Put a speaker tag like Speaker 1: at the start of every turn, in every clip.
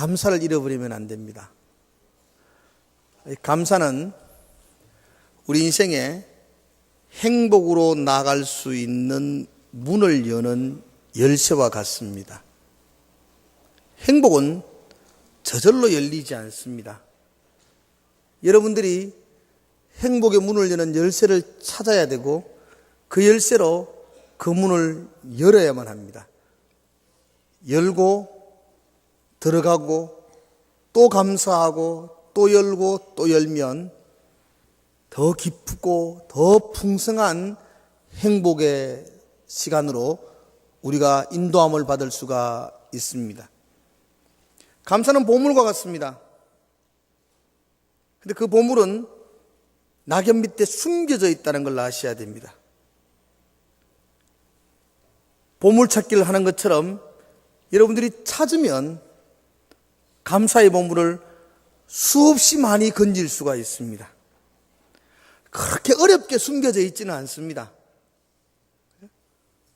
Speaker 1: 감사를 잃어버리면 안 됩니다. 감사는 우리 인생에 행복으로 나아갈 수 있는 문을 여는 열쇠와 같습니다. 행복은 저절로 열리지 않습니다. 여러분들이 행복의 문을 여는 열쇠를 찾아야 되고 그 열쇠로 그 문을 열어야만 합니다. 열고 들어가고 또 감사하고 또 열고 또 열면 더 기쁘고 더 풍성한 행복의 시간으로 우리가 인도함을 받을 수가 있습니다. 감사는 보물과 같습니다. 근데 그 보물은 낙엽 밑에 숨겨져 있다는 걸 아셔야 됩니다. 보물찾기를 하는 것처럼 여러분들이 찾으면 감사의 보물을 수없이 많이 건질 수가 있습니다. 그렇게 어렵게 숨겨져 있지는 않습니다.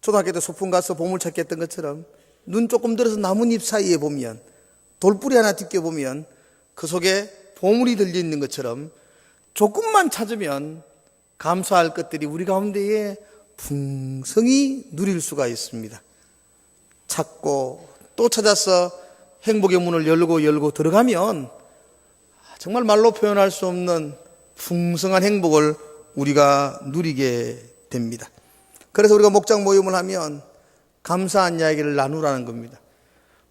Speaker 1: 초등학교 때 소풍 가서 보물찾기 했던 것처럼 눈 조금 들어서 나뭇잎 사이에 보면 돌뿌리 하나 뒷겨보면 그 속에 보물이 들려있는 것처럼 조금만 찾으면 감사할 것들이 우리 가운데에 풍성히 누릴 수가 있습니다. 찾고 또 찾아서 행복의 문을 열고 들어가면 정말 말로 표현할 수 없는 풍성한 행복을 우리가 누리게 됩니다. 그래서 우리가 목장 모임을 하면 감사한 이야기를 나누라는 겁니다.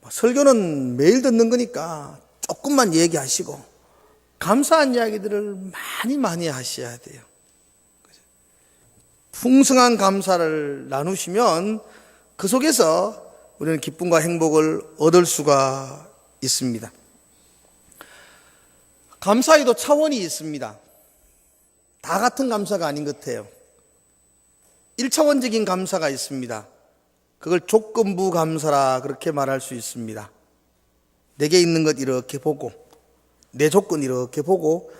Speaker 1: 설교는 매일 듣는 거니까 조금만 얘기하시고 감사한 이야기들을 많이 하셔야 돼요. 풍성한 감사를 나누시면 그 속에서 우리는 기쁨과 행복을 얻을 수가 있습니다. 감사에도 차원이 있습니다. 다 같은 감사가 아닌 것 같아요. 1차원적인 감사가 있습니다. 그걸 조건부 감사라 그렇게 말할 수 있습니다. 내게 있는 것 이렇게 보고 내 조건 이렇게 보고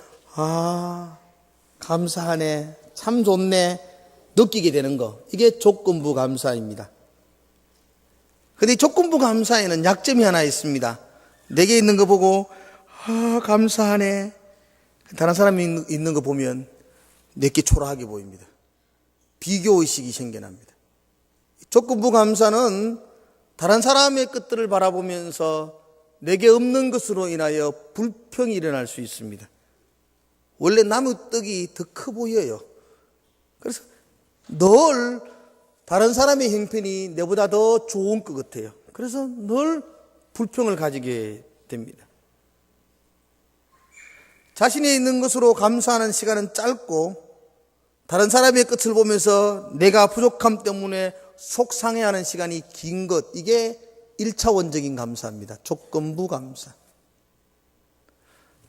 Speaker 1: 감사하네, 참 좋네 느끼게 되는 거, 이게 조건부 감사입니다. 그런데 이 조건부 감사에는 약점이 하나 있습니다. 내게 있는 거 보고 감사하네, 다른 사람이 있는 거 보면 내게 초라하게 보입니다. 비교의식이 생겨납니다. 조건부 감사는 다른 사람의 것들을 바라보면서 내게 없는 것으로 인하여 불평이 일어날 수 있습니다. 원래 나무 떡이 더 커 보여요. 그래서 늘 다른 사람의 형편이 내보다 더 좋은 것 같아요. 그래서 늘 불평을 가지게 됩니다. 자신이 있는 것으로 감사하는 시간은 짧고 다른 사람의 끝을 보면서 내가 부족함 때문에 속상해하는 시간이 긴 것, 이게 1차원적인 감사입니다. 조건부 감사.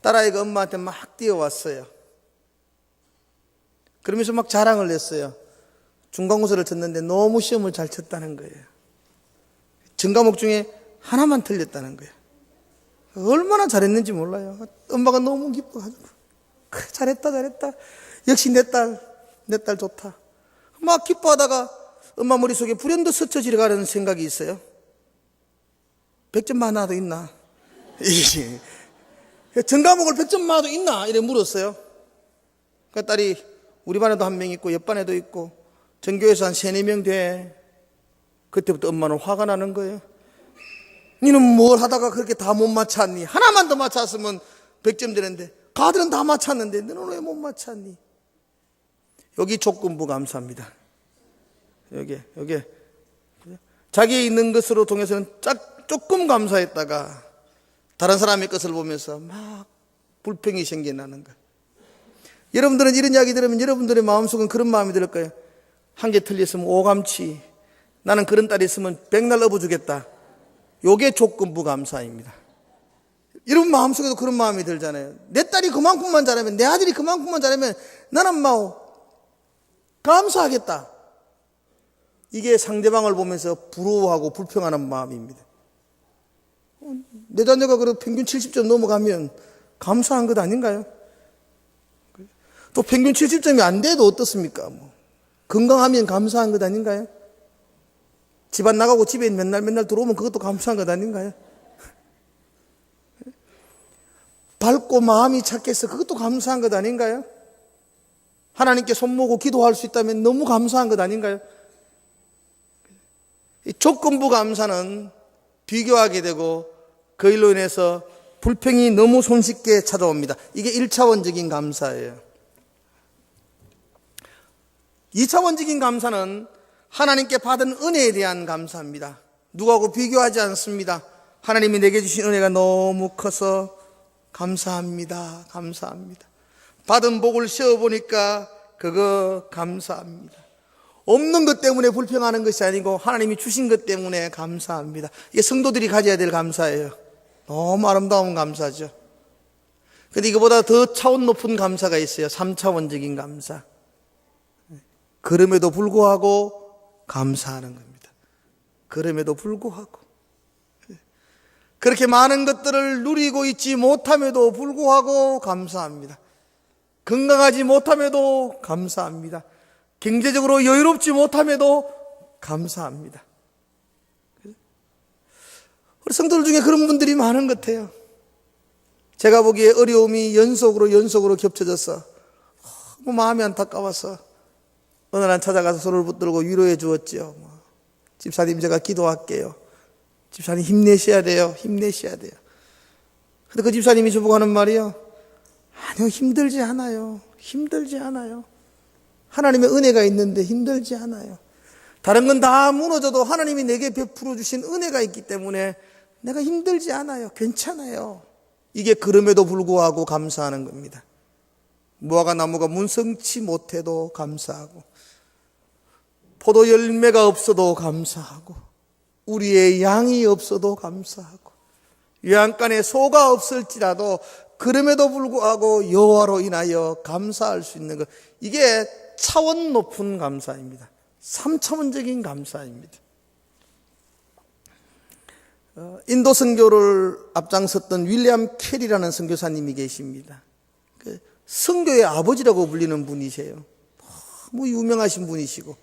Speaker 1: 딸아이가 엄마한테 막 뛰어왔어요. 그러면서 막 자랑을 했어요. 중간고사를 쳤는데 너무 시험을 잘 쳤다는 거예요. 전 과목 중에 하나만 틀렸다는 거예요. 얼마나 잘했는지 몰라요. 엄마가 너무 기뻐가지고 그래, 잘했다 역시 내 딸 좋다 막 기뻐하다가 엄마 머릿속에 불현듯 스쳐 지나가는 생각이 있어요. 100점 만화도 있나? 전 과목을 100점 만화도 있나? 이래 물었어요. 그 딸이 우리 반에도 한 명 있고 옆 반에도 있고 전교에서 한 3-4명 돼. 그때부터 엄마는 화가 나는 거예요. 니는 뭘 하다가 그렇게 다 못 맞췄니? 하나만 더 맞췄으면 100점 되는데 가들은 다 맞췄는데 너는 왜 못 맞췄니? 여기 조건부 감사입니다. 여기 자기의 있는 것으로 통해서는 조금 감사했다가 다른 사람의 것을 보면서 막 불평이 생겨나는 거예요. 여러분들은 이런 이야기 들으면 여러분들의 마음속은 그런 마음이 들 거예요. 한 개 틀렸으면 오감치, 나는 그런 딸이 있으면 백날 업어주겠다. 요게 조건부 감사입니다. 여러분 마음속에도 그런 마음이 들잖아요. 내 딸이 그만큼만 잘하면, 내 아들이 그만큼만 잘하면 나는 감사하겠다. 이게 상대방을 보면서 부러워하고 불평하는 마음입니다. 내 자녀가 그래도 평균 70점 넘어가면 감사한 것 아닌가요? 또 평균 70점이 안 돼도 어떻습니까? 건강하면 감사한 것 아닌가요? 집안 나가고 집에 맨날 들어오면 그것도 감사한 것 아닌가요? 밝고 마음이 착해서 그것도 감사한 것 아닌가요? 하나님께 손모고 기도할 수 있다면 너무 감사한 것 아닌가요? 이 조건부 감사는 비교하게 되고 그 일로 인해서 불평이 너무 손쉽게 찾아옵니다. 이게 1차원적인 감사예요. 2차원적인 감사는 하나님께 받은 은혜에 대한 감사입니다. 누구하고 비교하지 않습니다. 하나님이 내게 주신 은혜가 너무 커서 감사합니다. 감사합니다. 받은 복을 세어보니까 그거 감사합니다. 없는 것 때문에 불평하는 것이 아니고 하나님이 주신 것 때문에 감사합니다. 이게 성도들이 가져야 될 감사예요. 너무 아름다운 감사죠. 그런데 이거보다 더 차원 높은 감사가 있어요. 3차원적인 감사. 그럼에도 불구하고 감사하는 겁니다. 그럼에도 불구하고 그렇게 많은 것들을 누리고 있지 못함에도 불구하고 감사합니다. 건강하지 못함에도 감사합니다. 경제적으로 여유롭지 못함에도 감사합니다. 우리 성도들 중에 그런 분들이 많은 것 같아요. 제가 보기에 어려움이 연속으로 겹쳐져서 너무 마음이 안타까워서 어느 날 찾아가서 손을 붙들고 위로해 주었죠. 집사님, 제가 기도할게요. 집사님 힘내셔야 돼요. 힘내셔야 돼요. 근데 그 집사님이 저보고 하는 말이요. 아니요, 힘들지 않아요. 힘들지 않아요. 하나님의 은혜가 있는데 힘들지 않아요. 다른 건 다 무너져도 하나님이 내게 베풀어 주신 은혜가 있기 때문에 내가 힘들지 않아요. 괜찮아요. 이게 그럼에도 불구하고 감사하는 겁니다. 무화과 나무가 문성치 못해도 감사하고, 포도 열매가 없어도 감사하고, 우리의 양이 없어도 감사하고, 요양간에 소가 없을지라도 그럼에도 불구하고 여호와로 인하여 감사할 수 있는 것, 이게 차원 높은 감사입니다. 3차원적인 감사입니다. 인도 선교를 앞장섰던 윌리엄 캐리라는 선교사님이 계십니다. 선교의 아버지라고 불리는 분이세요. 너무 유명하신 분이시고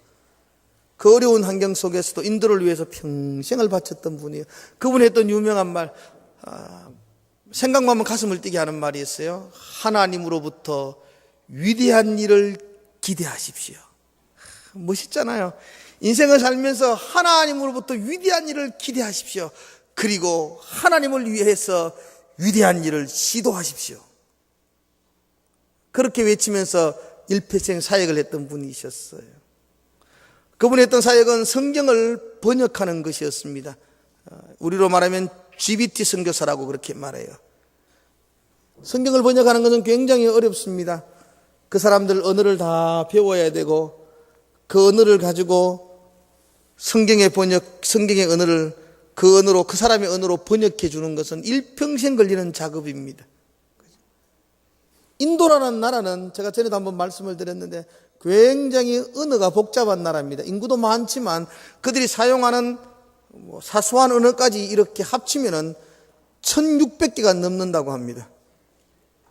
Speaker 1: 그 어려운 환경 속에서도 인도를 위해서 평생을 바쳤던 분이에요. 그분이 했던 유명한 말, 생각만 하면 가슴을 뛰게 하는 말이 있어요. 하나님으로부터 위대한 일을 기대하십시오. 멋있잖아요. 인생을 살면서 하나님으로부터 위대한 일을 기대하십시오. 그리고 하나님을 위해서 위대한 일을 시도하십시오. 그렇게 외치면서 일평생 사역을 했던 분이셨어요. 그분이 했던 사역은 성경을 번역하는 것이었습니다. 우리로 말하면 GBT 선교사라고 그렇게 말해요. 성경을 번역하는 것은 굉장히 어렵습니다. 그 사람들 언어를 다 배워야 되고 그 언어를 가지고 성경의 언어를 그 언어로, 그 사람의 언어로 번역해 주는 것은 일평생 걸리는 작업입니다. 인도라는 나라는 제가 전에도 한번 말씀을 드렸는데 굉장히 언어가 복잡한 나라입니다. 인구도 많지만 그들이 사용하는 사소한 언어까지 이렇게 합치면은 1600개가 넘는다고 합니다.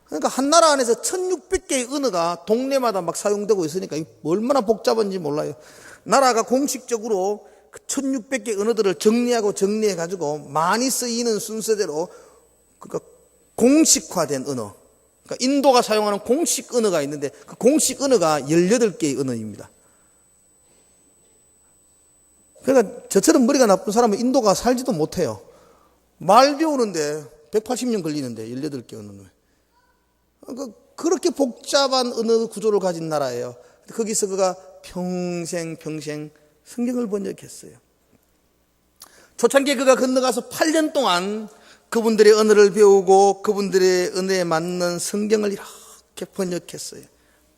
Speaker 1: 그러니까 한 나라 안에서 1600개의 언어가 동네마다 막 사용되고 있으니까 얼마나 복잡한지 몰라요. 나라가 공식적으로 그 1600개 언어들을 정리해가지고 많이 쓰이는 순서대로 그러니까 공식화된 언어. 그러니까 인도가 사용하는 공식 언어가 있는데 그 공식 언어가 18개의 언어입니다. 그러니까 저처럼 머리가 나쁜 사람은 인도가 살지도 못해요. 말 배우는데 180년 걸리는데 18개 언어는. 그러니까 그렇게 복잡한 언어 구조를 가진 나라예요. 거기서 그가 평생 성경을 번역했어요. 초창기에 그가 건너가서 8년 동안 그분들의 언어를 배우고 그분들의 언어에 맞는 성경을 이렇게 번역했어요.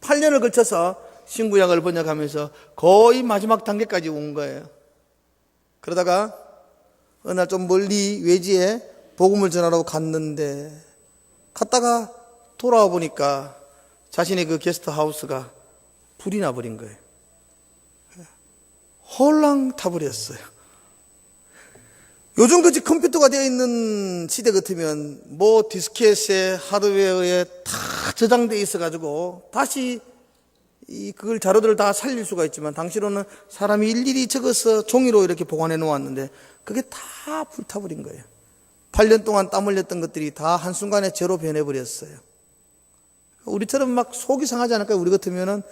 Speaker 1: 8년을 걸쳐서 신구약을 번역하면서 거의 마지막 단계까지 온 거예요. 그러다가 어느 날 좀 멀리 외지에 복음을 전하러 갔는데 갔다가 돌아와 보니까 자신의 그 게스트하우스가 불이 나버린 거예요. 홀랑 타버렸어요. 요즘같이 컴퓨터가 되어 있는 시대 같으면 디스켓에 하드웨어에 다 저장되어 있어가지고 다시 그걸 자료들을 다 살릴 수가 있지만 당시로는 사람이 일일이 적어서 종이로 이렇게 보관해 놓았는데 그게 다 불타버린 거예요. 8년 동안 땀 흘렸던 것들이 다 한순간에 죄로 변해버렸어요. 우리처럼 막 속이 상하지 않을까요? 우리 같으면은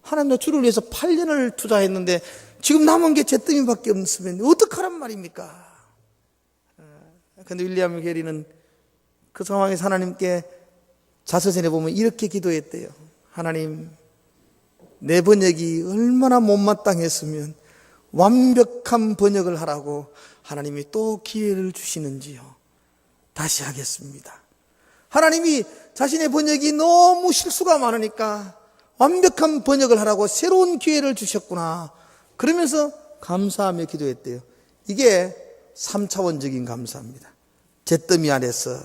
Speaker 1: 하나님 너 주를 위해서 8년을 투자했는데 지금 남은 게 잿더미밖에 없으면 어떡하란 말입니까? 근데 윌리엄 게리는 그 상황에서 하나님께 자서전에 보면 이렇게 기도했대요. 하나님, 내 번역이 얼마나 못마땅했으면 완벽한 번역을 하라고 하나님이 또 기회를 주시는지요. 다시 하겠습니다. 하나님이 자신의 번역이 너무 실수가 많으니까 완벽한 번역을 하라고 새로운 기회를 주셨구나. 그러면서 감사하며 기도했대요. 이게 3차원적인 감사입니다. 잿더미 안에서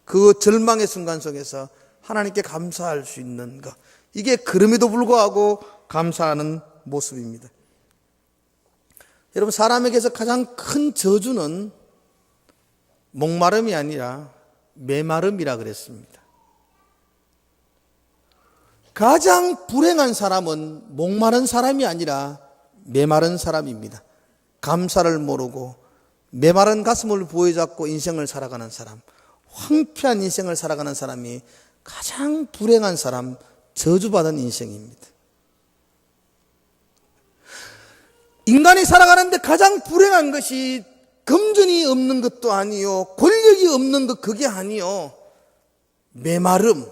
Speaker 1: 그 절망의 순간 속에서 하나님께 감사할 수 있는 것, 이게 그럼에도 불구하고 감사하는 모습입니다. 여러분, 사람에게서 가장 큰 저주는 목마름이 아니라 메마름이라 그랬습니다. 가장 불행한 사람은 목마른 사람이 아니라 메마른 사람입니다. 감사를 모르고 메마른 가슴을 부여잡고 인생을 살아가는 사람, 황폐한 인생을 살아가는 사람이 가장 불행한 사람, 저주받은 인생입니다. 인간이 살아가는데 가장 불행한 것이 금전이 없는 것도 아니요, 권력이 없는 것, 그게 아니요, 메마름,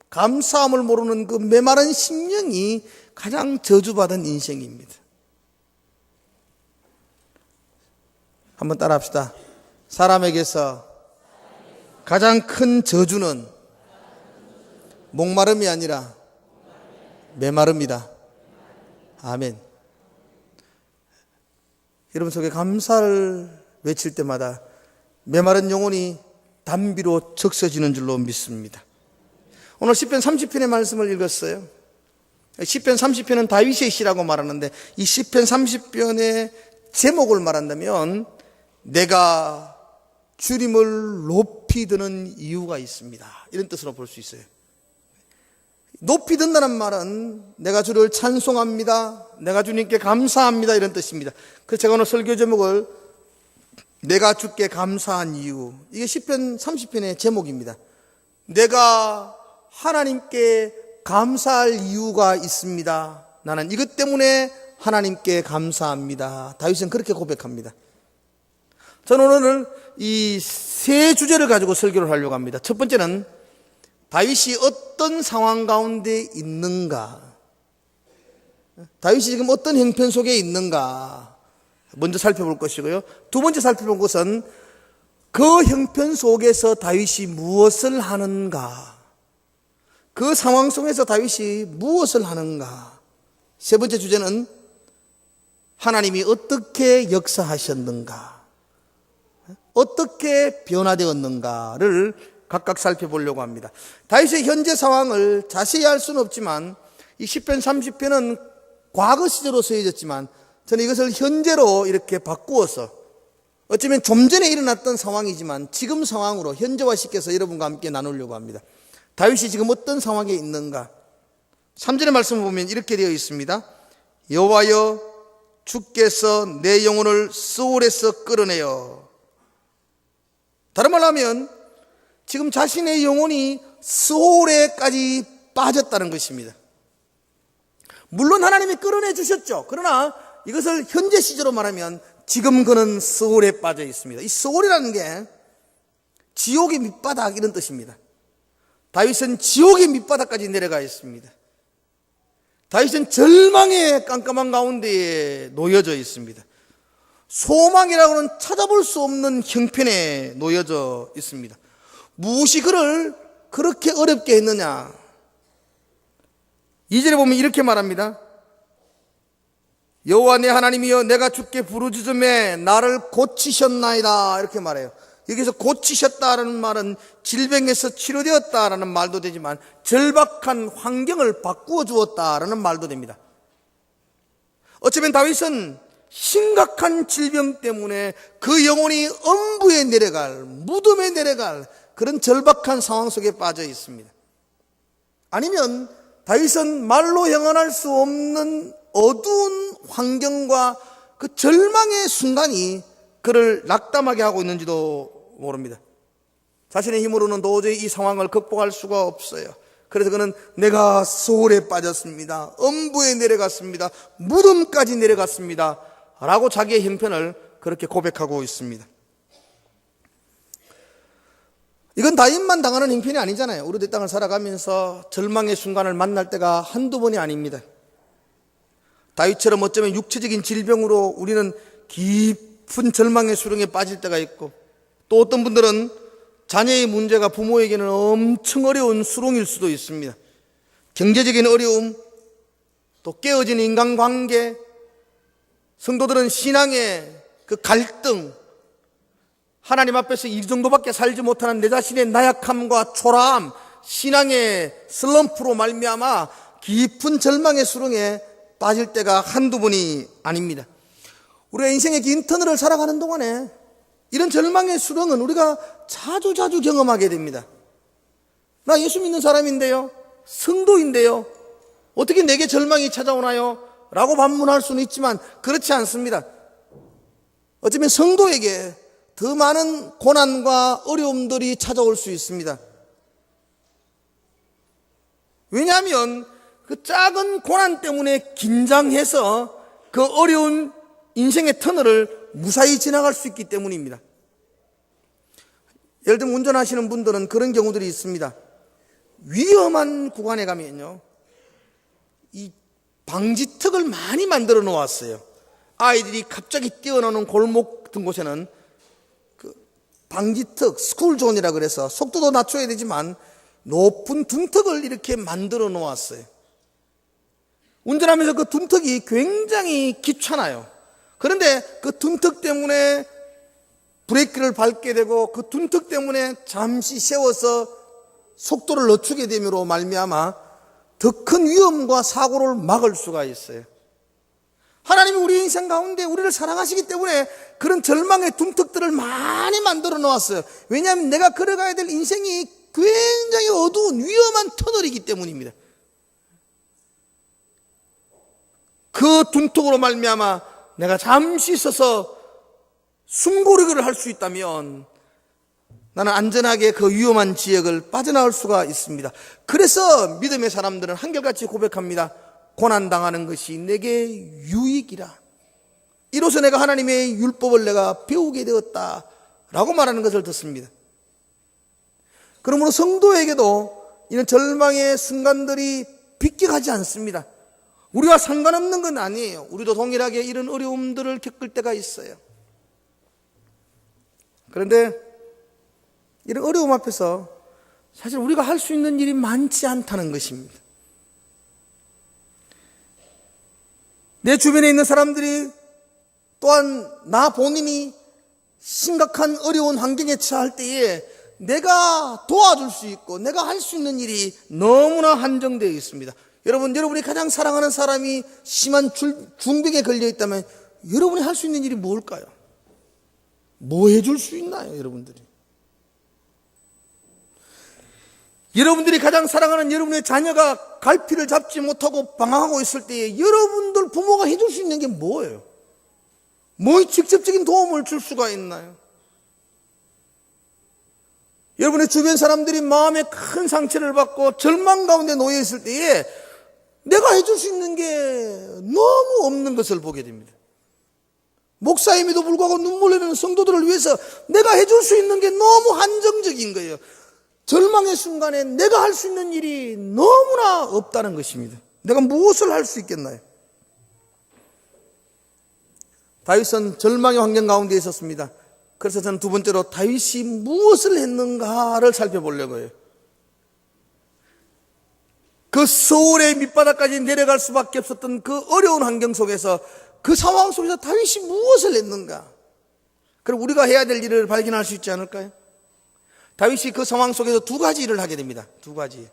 Speaker 1: 감사함을 모르는 그 메마른 심령이 가장 저주받은 인생입니다. 한번 따라합시다. 사람에게서 가장 큰 저주는 목마름이 아니라 메마름이다. 아멘. 여러분 속에 감사를 외칠 때마다 메마른 영혼이 담비로 적셔지는 줄로 믿습니다. 오늘 시편 30편의 말씀을 읽었어요. 시편 30편은 다윗의 시라고 말하는데 이 시편 30편의 제목을 말한다면 내가 주님을 높이 드는 이유가 있습니다, 이런 뜻으로 볼 수 있어요. 높이 든다는 말은 내가 주를 찬송합니다, 내가 주님께 감사합니다, 이런 뜻입니다. 그래서 제가 오늘 설교 제목을 내가 주께 감사한 이유, 이게 시편 30편의 제목입니다. 내가 하나님께 감사할 이유가 있습니다. 나는 이것 때문에 하나님께 감사합니다. 다윗은 그렇게 고백합니다. 저는 오늘 이 세 주제를 가지고 설교를 하려고 합니다. 첫 번째는 다윗이 어떤 상황 가운데 있는가, 다윗이 지금 어떤 형편 속에 있는가 먼저 살펴볼 것이고요. 두 번째 살펴볼 것은 그 형편 속에서 다윗이 무엇을 하는가, 그 상황 속에서 다윗이 무엇을 하는가. 세 번째 주제는 하나님이 어떻게 역사하셨는가, 어떻게 변화되었는가를 각각 살펴보려고 합니다. 다윗의 현재 상황을 자세히 알 수는 없지만 이 시편 30편은 과거 시제로 쓰여졌지만 저는 이것을 현재로 이렇게 바꾸어서 어쩌면 좀 전에 일어났던 상황이지만 지금 상황으로 현재화시켜서 여러분과 함께 나누려고 합니다. 다윗이 지금 어떤 상황에 있는가. 3절의 말씀을 보면 이렇게 되어 있습니다. 여호와여, 주께서 내 영혼을 스올에서 끌어내어. 다른 말로 하면 지금 자신의 영혼이 스올에까지 빠졌다는 것입니다. 물론 하나님이 끌어내 주셨죠. 그러나 이것을 현재 시제로 말하면 지금 그는 스올에 빠져 있습니다. 이 스올이라는 게 지옥의 밑바닥, 이런 뜻입니다. 다윗은 지옥의 밑바닥까지 내려가 있습니다. 다윗은 절망의 깜깜한 가운데에 놓여져 있습니다. 소망이라고는 찾아볼 수 없는 형편에 놓여져 있습니다. 무엇이 그를 그렇게 어렵게 했느냐. 2절에 보면 이렇게 말합니다. 여호와 내 하나님이여, 내가 주께 부르짖음에 나를 고치셨나이다, 이렇게 말해요. 여기서 고치셨다라는 말은 질병에서 치료되었다라는 말도 되지만 절박한 환경을 바꾸어 주었다라는 말도 됩니다. 어쩌면 다윗은 심각한 질병 때문에 그 영혼이 엄부에 내려갈, 무덤에 내려갈 그런 절박한 상황 속에 빠져 있습니다. 아니면 다윗은 말로 형언할 수 없는 어두운 환경과 그 절망의 순간이 그를 낙담하게 하고 있는지도 모릅니다. 자신의 힘으로는 도저히 이 상황을 극복할 수가 없어요. 그래서 그는 내가 소홀에 빠졌습니다. 엄부에 내려갔습니다. 무덤까지 내려갔습니다. 라고 자기의 형편을 그렇게 고백하고 있습니다. 이건 다윗만 당하는 형편이 아니잖아요. 우리도 이 땅을 살아가면서 절망의 순간을 만날 때가 한두 번이 아닙니다. 다윗처럼 어쩌면 육체적인 질병으로 우리는 깊은 절망의 수렁에 빠질 때가 있고, 또 어떤 분들은 자녀의 문제가 부모에게는 엄청 어려운 수렁일 수도 있습니다. 경제적인 어려움, 또 깨어진 인간관계, 성도들은 신앙의 그 갈등, 하나님 앞에서 이 정도밖에 살지 못하는 내 자신의 나약함과 초라함, 신앙의 슬럼프로 말미암아 깊은 절망의 수렁에 빠질 때가 한두 번이 아닙니다. 우리가 인생의 긴 터널을 살아가는 동안에 이런 절망의 수렁은 우리가 자주 경험하게 됩니다. 나 예수 믿는 사람인데요, 성도인데요, 어떻게 내게 절망이 찾아오나요? 라고 반문할 수는 있지만 그렇지 않습니다. 어쩌면 성도에게 더 많은 고난과 어려움들이 찾아올 수 있습니다. 왜냐하면 그 작은 고난 때문에 긴장해서 그 어려운 인생의 터널을 무사히 지나갈 수 있기 때문입니다. 예를 들면 운전하시는 분들은 그런 경우들이 있습니다. 위험한 구간에 가면요, 이 방지턱을 많이 만들어 놓았어요. 아이들이 갑자기 뛰어나오는 골목 같은 곳에는 그 방지턱, 스쿨존이라 그래서 속도도 낮춰야 되지만 높은 둔턱을 이렇게 만들어 놓았어요. 운전하면서 그 둔턱이 굉장히 귀찮아요. 그런데 그 둔턱 때문에 브레이크를 밟게 되고, 그 둔턱 때문에 잠시 세워서 속도를 늦추게 됨으로 말미암아 더 큰 위험과 사고를 막을 수가 있어요. 하나님이 우리 인생 가운데 우리를 사랑하시기 때문에 그런 절망의 둔턱들을 많이 만들어 놓았어요. 왜냐하면 내가 걸어가야 될 인생이 굉장히 어두운 위험한 터널이기 때문입니다. 그 둔턱으로 말미암아 내가 잠시 서서 숨고르기를 할 수 있다면 나는 안전하게 그 위험한 지역을 빠져나올 수가 있습니다. 그래서 믿음의 사람들은 한결같이 고백합니다. 고난당하는 것이 내게 유익이라. 이로써 내가 하나님의 율법을 내가 배우게 되었다 라고 말하는 것을 듣습니다. 그러므로 성도에게도 이런 절망의 순간들이 비껴가지 않습니다. 우리와 상관없는 건 아니에요. 우리도 동일하게 이런 어려움들을 겪을 때가 있어요. 그런데 이런 어려움 앞에서 사실 우리가 할 수 있는 일이 많지 않다는 것입니다. 내 주변에 있는 사람들이 또한 나 본인이 심각한 어려운 환경에 처할 때에 내가 도와줄 수 있고 내가 할 수 있는 일이 너무나 한정되어 있습니다. 여러분이 가장 사랑하는 사람이 심한 중병에 걸려 있다면 여러분이 할 수 있는 일이 뭘까요? 뭐 해줄 수 있나요, 여러분들이? 여러분들이 가장 사랑하는 여러분의 자녀가 갈피를 잡지 못하고 방황하고 있을 때에 여러분들 부모가 해줄 수 있는 게 뭐예요? 뭐 직접적인 도움을 줄 수가 있나요? 여러분의 주변 사람들이 마음에 큰 상처를 받고 절망 가운데 놓여 있을 때에 내가 해줄 수 있는 게 너무 없는 것을 보게 됩니다. 목사임에도 불구하고 눈물 흘리는 성도들을 위해서 내가 해줄 수 있는 게 너무 한정적인 거예요. 절망의 순간에 내가 할 수 있는 일이 너무나 없다는 것입니다. 내가 무엇을 할 수 있겠나요? 다윗은 절망의 환경 가운데 있었습니다. 그래서 저는 두 번째로 다윗이 무엇을 했는가를 살펴보려고 해요. 그 서울의 밑바닥까지 내려갈 수밖에 없었던 그 어려운 환경 속에서, 그 상황 속에서 다윗이 무엇을 했는가? 그럼 우리가 해야 될 일을 발견할 수 있지 않을까요? 다윗이 그 상황 속에서 두 가지 일을 하게 됩니다. 두 가지.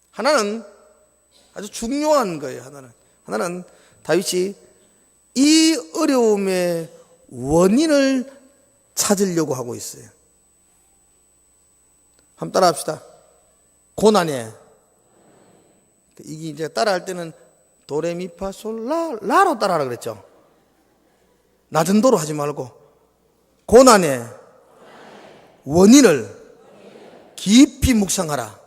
Speaker 1: 하나는 아주 중요한 거예요. 하나는 다윗이 이 어려움의 원인을 찾으려고 하고 있어요. 한번 따라 합시다. 고난에. 이게 이제 따라할 때는 도레미파솔 라로 따라하라 그랬죠. 낮은 도로 하지 말고 고난에 원인을 깊이 묵상하라.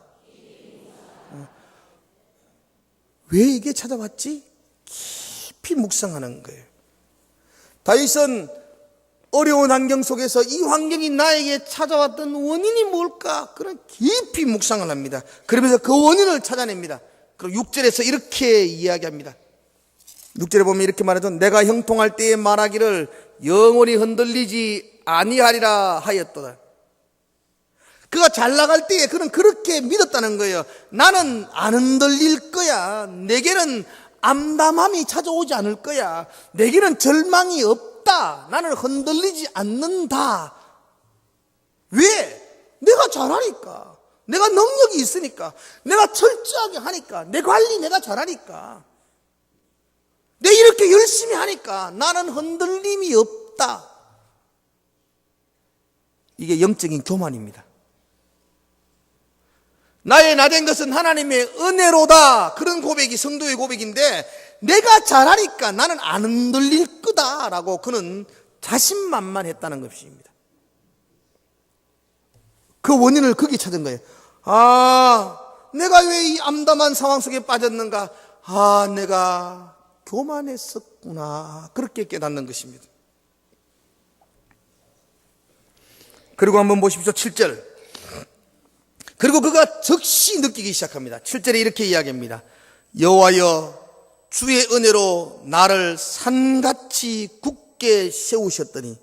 Speaker 1: 왜 이게 찾아왔지? 깊이 묵상하는 거예요. 다윗은 어려운 환경 속에서 이 환경이 나에게 찾아왔던 원인이 뭘까? 그런 깊이 묵상을 합니다. 그러면서 그 원인을 찾아냅니다. 그리고 6절에서 이렇게 이야기합니다. 6절에 보면 이렇게 말하죠. 내가 형통할 때에 말하기를 영원히 흔들리지 아니하리라 하였도다. 그가 잘 나갈 때에 그는 그렇게 믿었다는 거예요. 나는 안 흔들릴 거야. 내게는 암담함이 찾아오지 않을 거야. 내게는 절망이 없다. 나는 흔들리지 않는다. 왜? 내가 잘하니까. 내가 능력이 있으니까. 내가 철저하게 하니까. 내 관리 내가 잘하니까. 내가 이렇게 열심히 하니까 나는 흔들림이 없다. 이게 영적인 교만입니다. 나의 나된 것은 하나님의 은혜로다. 그런 고백이 성도의 고백인데 내가 잘하니까 나는 안 흔들릴 거다라고 그는 자신만만했다는 것입니다. 그 원인을 거기 찾은 거예요. 내가 왜 이 암담한 상황 속에 빠졌는가? 내가 교만했었구나. 그렇게 깨닫는 것입니다. 그리고 한번 보십시오. 7절. 그리고 그가 즉시 느끼기 시작합니다. 7절에 이렇게 이야기합니다. 여호와여 주의 은혜로 나를 산같이 굳게 세우셨더니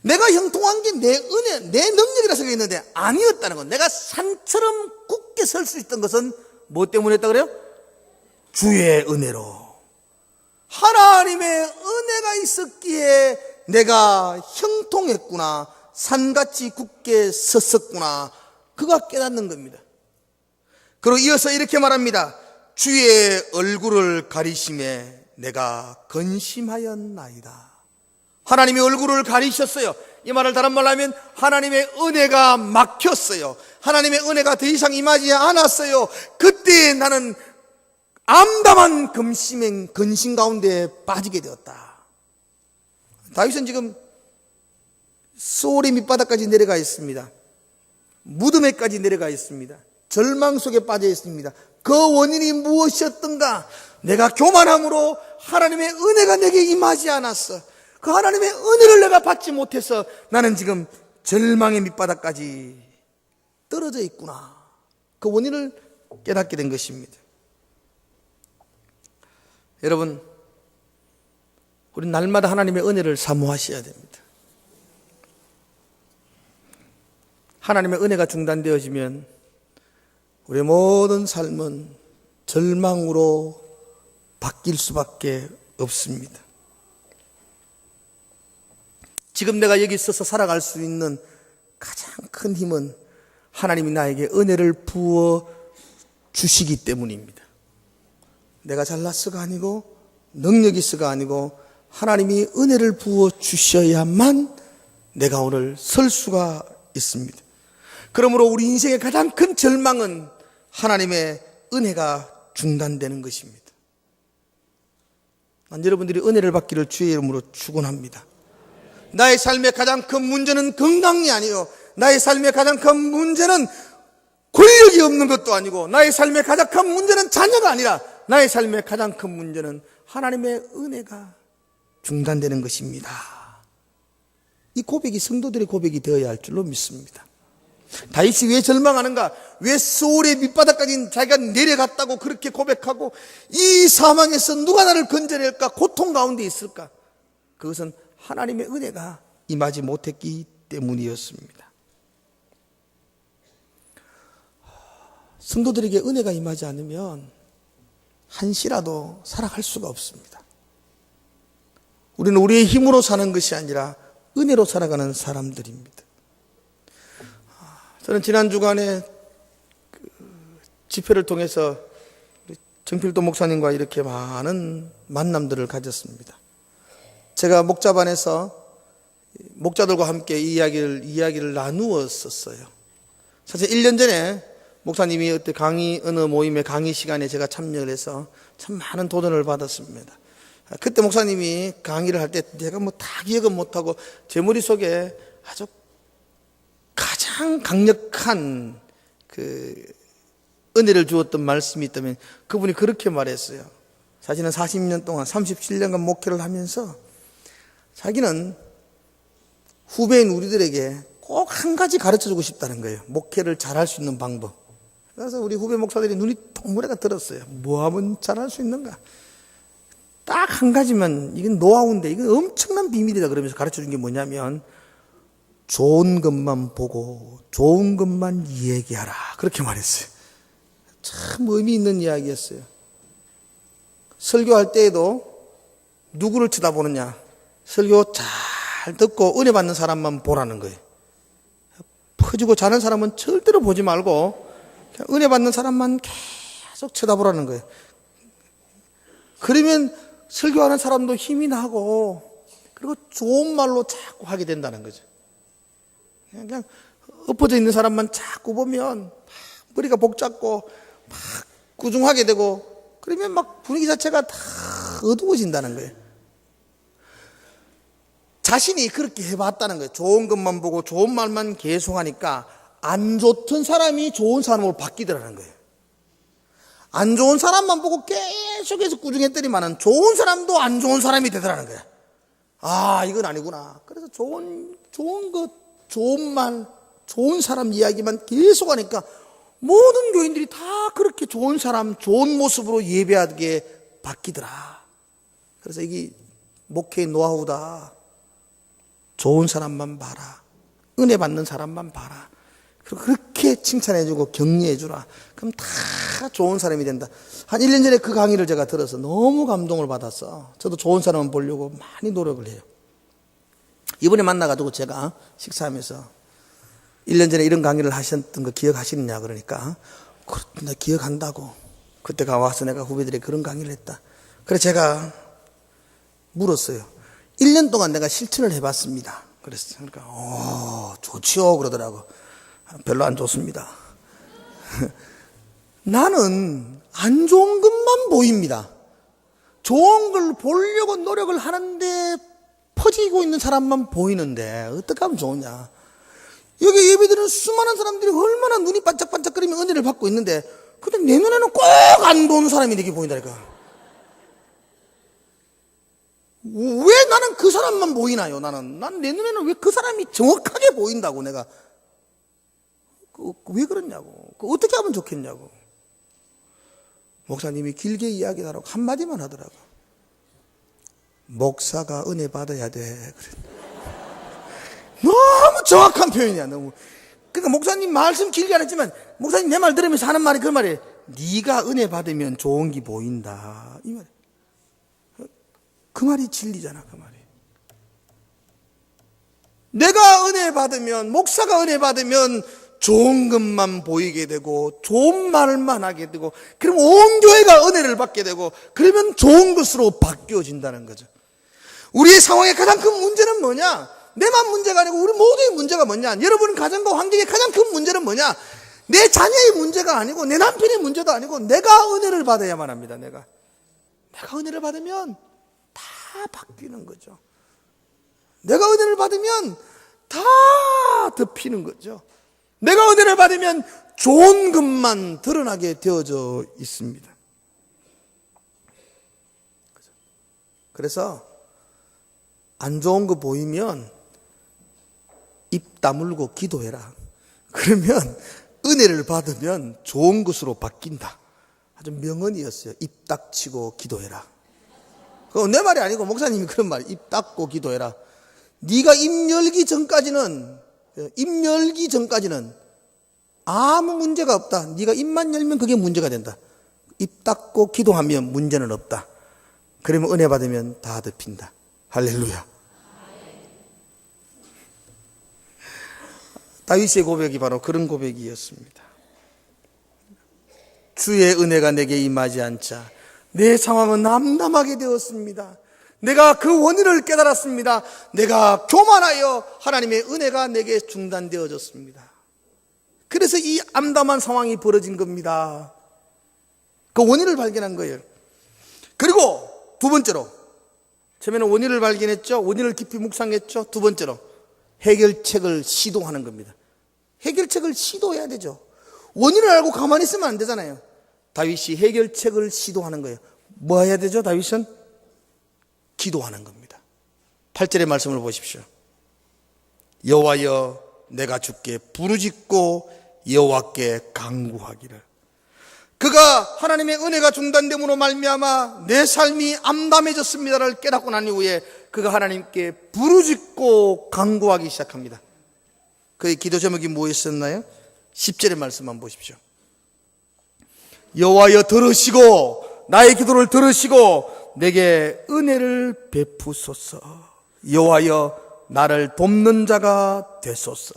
Speaker 1: 내가 형통한 게 내 은혜, 내 능력이라 생각했는데 아니었다는 것. 내가 산처럼 굳게 설 수 있던 것은 뭐 때문에 했다 그래요? 주의 은혜로. 하나님의 은혜가 있었기에 내가 형통했구나. 산같이 굳게 섰었구나. 그가 깨닫는 겁니다. 그리고 이어서 이렇게 말합니다. 주의 얼굴을 가리심에 내가 근심하였나이다. 하나님의 얼굴을 가리셨어요. 이 말을 다른 말로 하면 하나님의 은혜가 막혔어요. 하나님의 은혜가 더 이상 임하지 않았어요. 그때 나는 암담한 근심 가운데 빠지게 되었다. 다윗은 지금 소울의 밑바닥까지 내려가 있습니다. 무덤에까지 내려가 있습니다. 절망 속에 빠져 있습니다. 그 원인이 무엇이었던가? 내가 교만함으로 하나님의 은혜가 내게 임하지 않았어. 그 하나님의 은혜를 내가 받지 못해서 나는 지금 절망의 밑바닥까지 떨어져 있구나. 그 원인을 깨닫게 된 것입니다. 여러분, 우리 날마다 하나님의 은혜를 사모하셔야 됩니다. 하나님의 은혜가 중단되어지면 우리의 모든 삶은 절망으로 바뀔 수밖에 없습니다. 지금 내가 여기 있어서 살아갈 수 있는 가장 큰 힘은 하나님이 나에게 은혜를 부어 주시기 때문입니다. 내가 잘났어가 아니고 능력이 있어가 아니고 하나님이 은혜를 부어 주셔야만 내가 오늘 설 수가 있습니다. 그러므로 우리 인생의 가장 큰 절망은 하나님의 은혜가 중단되는 것입니다. 난 여러분들이 은혜를 받기를 주의 이름으로 축원합니다. 나의 삶의 가장 큰 문제는 건강이 아니요, 나의 삶의 가장 큰 문제는 권력이 없는 것도 아니고, 나의 삶의 가장 큰 문제는 자녀가 아니라 나의 삶의 가장 큰 문제는 하나님의 은혜가 중단되는 것입니다. 이 고백이 성도들의 고백이 되어야 할 줄로 믿습니다. 다윗이 왜 절망하는가? 왜 소울의 밑바닥까지 자기가 내려갔다고 그렇게 고백하고 이 사망에서 누가 나를 건져낼까? 고통 가운데 있을까? 그것은 하나님의 은혜가 임하지 못했기 때문이었습니다. 성도들에게 은혜가 임하지 않으면 한시라도 살아갈 수가 없습니다. 우리는 우리의 힘으로 사는 것이 아니라 은혜로 살아가는 사람들입니다. 저는 지난 주간에 집회를 통해서 정필도 목사님과 이렇게 많은 만남들을 가졌습니다. 제가 목자반에서 목자들과 함께 이야기를 나누었었어요. 사실 1년 전에 목사님이 어느 모임의 강의 시간에 제가 참여를 해서 참 많은 도전을 받았습니다. 그때 목사님이 강의를 할 때 제가 다 기억은 못하고 제 머릿속에 아주 가장 강력한 그 은혜를 주었던 말씀이 있다면 그분이 그렇게 말했어요. 자신은 40년 동안 37년간 목회를 하면서 자기는 후배인 우리들에게 꼭 한 가지 가르쳐주고 싶다는 거예요. 목회를 잘할 수 있는 방법. 그래서 우리 후배 목사들이 눈이 동그랗게 들었어요. 뭐 하면 잘할 수 있는가? 딱 한 가지만, 이건 노하우인데 이건 엄청난 비밀이다 그러면서 가르쳐준 게 뭐냐면 좋은 것만 보고 좋은 것만 얘기하라, 그렇게 말했어요. 참 의미 있는 이야기였어요. 설교할 때에도 누구를 쳐다보느냐? 설교 잘 듣고 은혜 받는 사람만 보라는 거예요. 퍼지고 자는 사람은 절대로 보지 말고 그냥 은혜 받는 사람만 계속 쳐다보라는 거예요. 그러면 설교하는 사람도 힘이 나고 그리고 좋은 말로 자꾸 하게 된다는 거죠. 그냥 엎어져 있는 사람만 자꾸 보면 머리가 복잡고 막 꾸중하게 되고 그러면 막 분위기 자체가 다 어두워진다는 거예요. 자신이 그렇게 해봤다는 거예요. 좋은 것만 보고 좋은 말만 계속하니까 안 좋던 사람이 좋은 사람으로 바뀌더라는 거예요. 안 좋은 사람만 보고 계속해서 꾸중했더니만은 좋은 사람도 안 좋은 사람이 되더라는 거예요. 아, 이건 아니구나. 그래서 좋은 것, 좋은 말, 좋은 사람 이야기만 계속하니까 모든 교인들이 다 그렇게 좋은 사람, 좋은 모습으로 예배하게 바뀌더라. 그래서 이게 목회의 노하우다. 좋은 사람만 봐라. 은혜 받는 사람만 봐라. 그리고 그렇게 칭찬해주고 격려해주라. 그럼 다 좋은 사람이 된다. 한 1년 전에 그 강의를 제가 들어서 너무 감동을 받았어. 저도 좋은 사람을 보려고 많이 노력을 해요. 이번에 만나가지고 제가 식사하면서 1년 전에 이런 강의를 하셨던 거 기억하시느냐 그러니까 나 기억한다고. 그때가 와서 내가 후배들에게 그런 강의를 했다. 그래서 제가 물었어요. 1년 동안 내가 실천을 해봤습니다. 그랬어요. 그러니까 좋지요 그러더라고. 별로 안 좋습니다. 나는 안 좋은 것만 보입니다. 좋은 걸 보려고 노력을 하는데 퍼지고 있는 사람만 보이는데 어떻게 하면 좋으냐. 여기 예배드리는 수많은 사람들이 얼마나 눈이 반짝반짝거리며 은혜를 받고 있는데 근데 내 눈에는 꼭 안 좋은 사람이 되게 보인다니까. 왜 나는 그 사람만 보이나요? 난 내 눈에는 왜 그 사람이 정확하게 보인다고 내가. 왜 그러냐고. 어떻게 하면 좋겠냐고. 목사님이 길게 이야기하라고 한마디만 하더라고. 목사가 은혜 받아야 돼. 그래. 너무 정확한 표현이야. 너무. 그러니까 목사님 말씀 길게 안 했지만 목사님 내 말 들으면서 하는 말이 그 말이에요. 네가 은혜 받으면 좋은 게 보인다. 이 말이에요. 그 말이 진리잖아. 그 말이. 내가 은혜 받으면, 목사가 은혜 받으면 좋은 것만 보이게 되고 좋은 말만 하게 되고 그럼 온 교회가 은혜를 받게 되고 그러면 좋은 것으로 바뀌어진다는 거죠. 우리의 상황의 가장 큰 문제는 뭐냐? 내만 문제가 아니고 우리 모두의 문제가 뭐냐? 여러분 가정과 환경의 가장 큰 문제는 뭐냐? 내 자녀의 문제가 아니고 내 남편의 문제도 아니고 내가 은혜를 받아야만 합니다. 내가 은혜를 받으면 다 바뀌는 거죠. 내가 은혜를 받으면 다 덮이는 거죠. 내가 은혜를 받으면 좋은 것만 드러나게 되어져 있습니다. 그래서 안 좋은 거 보이면 입 다물고 기도해라. 그러면 은혜를 받으면 좋은 것으로 바뀐다. 아주 명언이었어요. 입 닥치고 기도해라. 그건 내 말이 아니고 목사님이 그런 말. 입 닫고 기도해라. 네가 입 열기 전까지는 아무 문제가 없다. 네가 입만 열면 그게 문제가 된다. 입 닫고 기도하면 문제는 없다. 그러면 은혜 받으면 다 덮인다. 할렐루야. 다윗의 고백이 바로 그런 고백이었습니다. 주의 은혜가 내게 임하지 않자 내 상황은 남남하게 되었습니다. 내가 그 원인을 깨달았습니다. 내가 교만하여 하나님의 은혜가 내게 중단되어졌습니다. 그래서 이 암담한 상황이 벌어진 겁니다. 그 원인을 발견한 거예요. 그리고 두 번째로, 처음에는 원인을 발견했죠. 원인을 깊이 묵상했죠. 두 번째로 해결책을 시도하는 겁니다. 해결책을 시도해야 되죠. 원인을 알고 가만히 있으면 안 되잖아요. 다윗이 해결책을 시도하는 거예요. 뭐 해야 되죠? 다윗은 기도하는 겁니다. 8절의 말씀을 보십시오. 여호와여 내가 주께 부르짖고 여호와께 간구하기를. 그가 하나님의 은혜가 중단됨으로 말미암아 내 삶이 암담해졌습니다를 깨닫고 난 이후에 그가 하나님께 부르짖고 간구하기 시작합니다. 그의 기도 제목이 무엇이었나요? 10절의 말씀만 보십시오. 여호와여 들으시고 나의 기도를 들으시고 내게 은혜를 베푸소서. 여호와여 나를 돕는 자가 되소서.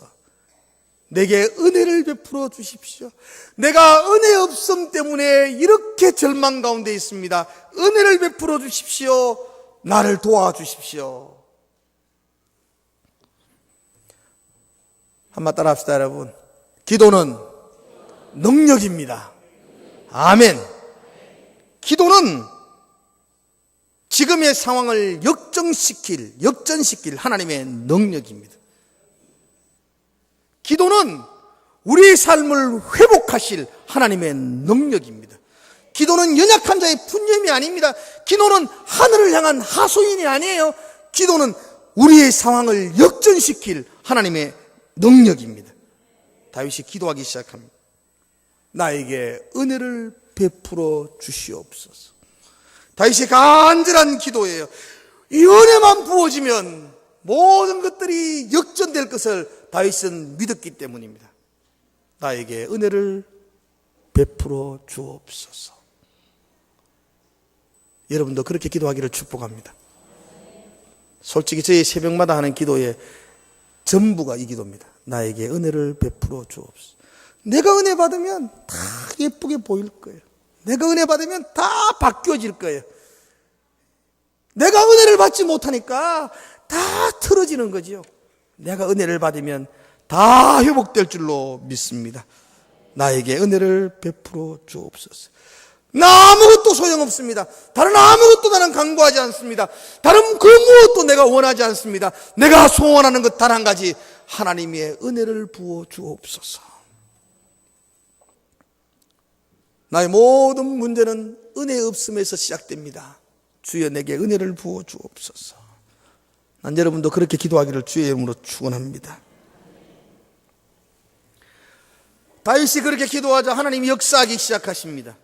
Speaker 1: 내게 은혜를 베풀어 주십시오. 내가 은혜 없음 때문에 이렇게 절망 가운데 있습니다. 은혜를 베풀어 주십시오. 나를 도와주십시오. 한번 따라 합시다, 여러분. 기도는 능력입니다. 아멘. 기도는 지금의 상황을 역전시킬 하나님의 능력입니다. 기도는 우리의 삶을 회복하실 하나님의 능력입니다. 기도는 연약한 자의 푸념이 아닙니다. 기도는 하늘을 향한 하소연이 아니에요. 기도는 우리의 상황을 역전시킬 하나님의 능력입니다. 다윗이 기도하기 시작합니다. 나에게 은혜를 베풀어 주시옵소서. 다윗의 간절한 기도예요. 이 은혜만 부어지면 모든 것들이 역전될 것을 다윗은 믿었기 때문입니다. 나에게 은혜를 베풀어 주옵소서. 여러분도 그렇게 기도하기를 축복합니다. 솔직히 저희 새벽마다 하는 기도의 전부가 이 기도입니다. 나에게 은혜를 베풀어 주옵소서. 내가 은혜 받으면 다 예쁘게 보일 거예요. 내가 은혜 받으면 다 바뀌어질 거예요. 내가 은혜를 받지 못하니까 다 틀어지는 거지요. 내가 은혜를 받으면 다 회복될 줄로 믿습니다. 나에게 은혜를 베풀어 주옵소서. 나 아무것도 소용없습니다. 다른 아무것도 나는 간구하지 않습니다. 다른 그 무엇도 내가 원하지 않습니다. 내가 소원하는 것 단 한 가지, 하나님의 은혜를 부어 주옵소서. 나의 모든 문제는 은혜 없음에서 시작됩니다. 주여 내게 은혜를 부어 주옵소서. 난 여러분도 그렇게 기도하기를 주의 이름으로 축원합니다. 다윗이 그렇게 기도하자 하나님이 역사하기 시작하십니다.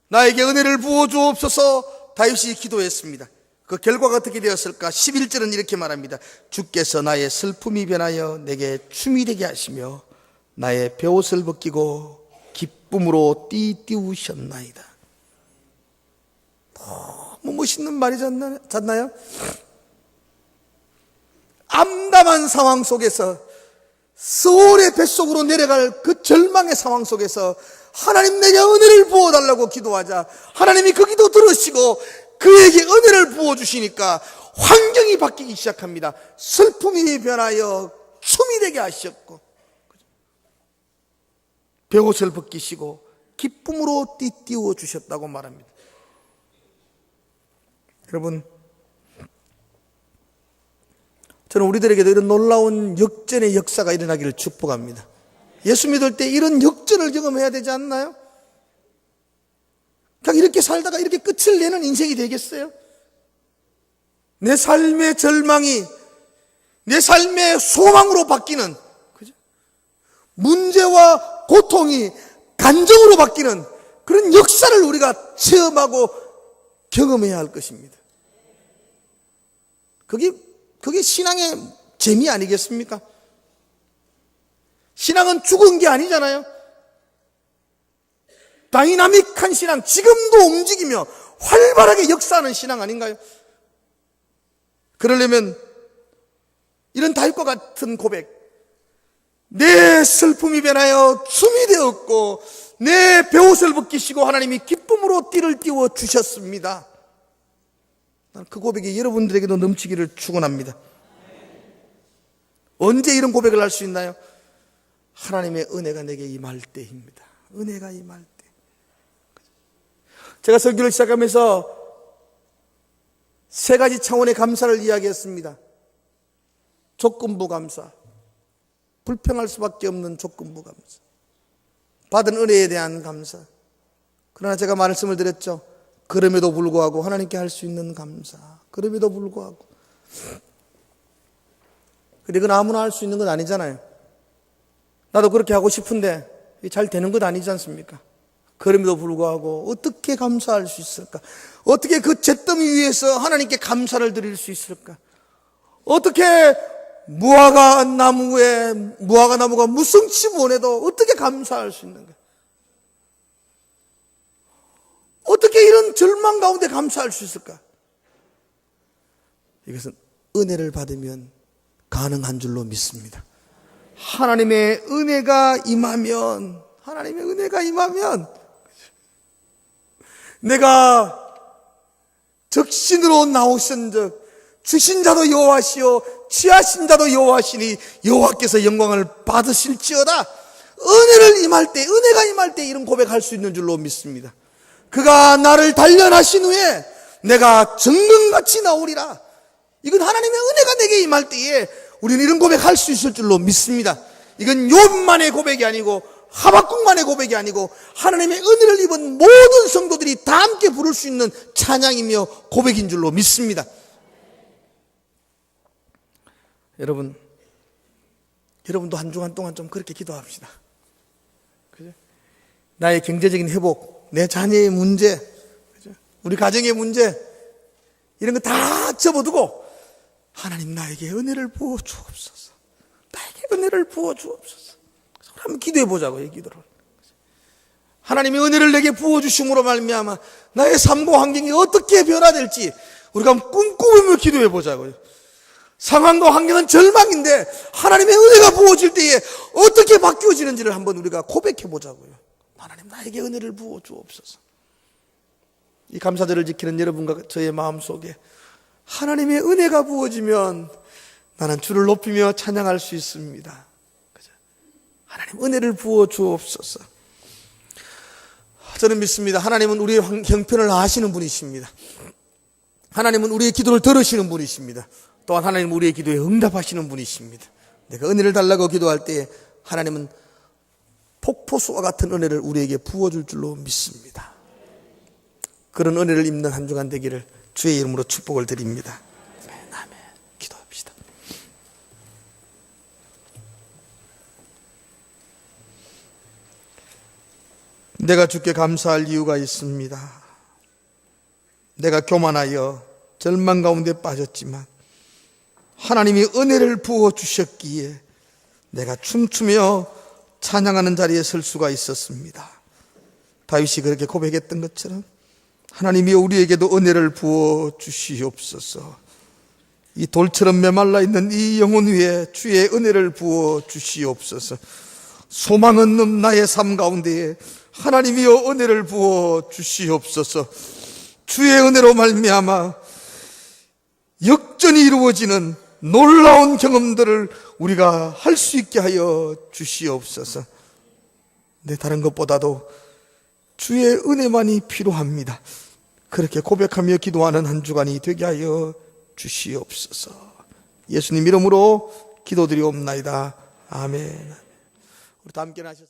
Speaker 1: 나에게 은혜를 부어 주옵소서. 다윗이 기도했습니다. 그 결과가 어떻게 되었을까? 11절은 이렇게 말합니다. 주께서 나의 슬픔이 변하여 내게 춤이 되게 하시며 나의 베옷을 벗기고 기쁨으로 띠띠우셨나이다. 너무 멋있는 말이지 않나요? 암담한 상황 속에서, 서울의 뱃속으로 내려갈 그 절망의 상황 속에서 하나님 내게 은혜를 부어달라고 기도하자 하나님이 그 기도 들으시고 그에게 은혜를 부어주시니까 환경이 바뀌기 시작합니다. 슬픔이 변하여 춤이 되게 하셨고 베옷을 벗기시고 기쁨으로 띠띠워 주셨다고 말합니다. 여러분, 저는 우리들에게도 이런 놀라운 역전의 역사가 일어나기를 축복합니다. 예수 믿을 때 이런 역전을 경험해야 되지 않나요? 그냥 이렇게 살다가 이렇게 끝을 내는 인생이 되겠어요? 내 삶의 절망이 내 삶의 소망으로 바뀌는, 그죠? 문제와 고통이 간정으로 바뀌는 그런 역사를 우리가 체험하고 경험해야 할 것입니다. 그게 신앙의 재미 아니겠습니까? 신앙은 죽은 게 아니잖아요. 다이나믹한 신앙, 지금도 움직이며 활발하게 역사하는 신앙 아닌가요? 그러려면 이런 다윗과 같은 고백, 내 슬픔이 변하여 춤이 되었고 내 베옷을 벗기시고 하나님이 기쁨으로 띠를 띄워 주셨습니다. 나는 그 고백이 여러분들에게도 넘치기를 축원합니다. 언제 이런 고백을 할 수 있나요? 하나님의 은혜가 내게 임할 때입니다. 은혜가 임할 때. 제가 설교를 시작하면서 세 가지 차원의 감사를 이야기했습니다. 조건부 감사, 불평할 수밖에 없는 조건부 감사. 받은 은혜에 대한 감사. 그러나 제가 말씀을 드렸죠. 그럼에도 불구하고 하나님께 할 수 있는 감사. 그럼에도 불구하고. 근데 그건 아무나 할 수 있는 건 아니잖아요. 나도 그렇게 하고 싶은데 잘 되는 것 아니지 않습니까? 그럼에도 불구하고 어떻게 감사할 수 있을까? 어떻게 그 잿더미 위에서 하나님께 감사를 드릴 수 있을까? 어떻게 무화과 나무가 무성치 못해도 어떻게 감사할 수 있는가? 어떻게 이런 절망 가운데 감사할 수 있을까? 이것은 은혜를 받으면 가능한 줄로 믿습니다. 하나님의 은혜가 임하면 내가 적신으로 나오신즉 주신 자도 여호와시요 취하신 자도 여호와시니 여호와께서 영광을 받으실지어다. 은혜가 임할 때 이런 고백할 수 있는 줄로 믿습니다. 그가 나를 단련하신 후에 내가 정금같이 나오리라. 이건 하나님의 은혜가 내게 임할 때에 우리는 이런 고백할 수 있을 줄로 믿습니다. 이건 욥만의 고백이 아니고 하박국만의 고백이 아니고 하나님의 은혜를 입은 모든 성도들이 다 함께 부를 수 있는 찬양이며 고백인 줄로 믿습니다. 여러분도 한 주간 동안 좀 그렇게 기도합시다. 그죠? 나의 경제적인 회복, 내 자녀의 문제, 그죠? 우리 가정의 문제, 이런 거 다 접어두고 하나님 나에게 은혜를 부어 주옵소서. 나에게 은혜를 부어 주옵소서. 한번 기도해 보자고요, 기도를. 하나님의 은혜를 내게 부어 주심으로 말미암아 나의 삶과 환경이 어떻게 변화될지 우리가 꿈꾸며 기도해 보자고요. 상황과 환경은 절망인데 하나님의 은혜가 부어질 때에 어떻게 바뀌어지는지를 한번 우리가 고백해 보자고요. 하나님 나에게 은혜를 부어 주옵소서. 이 감사절을 지키는 여러분과 저의 마음속에 하나님의 은혜가 부어지면 나는 주를 높이며 찬양할 수 있습니다. 하나님 은혜를 부어 주옵소서. 저는 믿습니다. 하나님은 우리의 형편을 아시는 분이십니다. 하나님은 우리의 기도를 들으시는 분이십니다. 또한 하나님은 우리의 기도에 응답하시는 분이십니다. 내가 은혜를 달라고 기도할 때 하나님은 폭포수와 같은 은혜를 우리에게 부어줄 줄로 믿습니다. 그런 은혜를 입는 한 주간 되기를 주의 이름으로 축복을 드립니다. 아멘. 기도합시다. 내가 주께 감사할 이유가 있습니다. 내가 교만하여 절망 가운데 빠졌지만 하나님이 은혜를 부어주셨기에 내가 춤추며 찬양하는 자리에 설 수가 있었습니다. 다윗이 그렇게 고백했던 것처럼 하나님이 우리에게도 은혜를 부어주시옵소서. 이 돌처럼 메말라 있는 이 영혼 위에 주의 은혜를 부어주시옵소서. 소망 없는 나의 삶 가운데에 하나님이여 은혜를 부어주시옵소서. 주의 은혜로 말미암아 역전이 이루어지는 놀라운 경험들을 우리가 할 수 있게 하여 주시옵소서. 네, 다른 것보다도 주의 은혜만이 필요합니다. 그렇게 고백하며 기도하는 한 주간이 되게 하여 주시옵소서. 예수님 이름으로 기도드리옵나이다. 아멘. 우리 다 함께 하셔서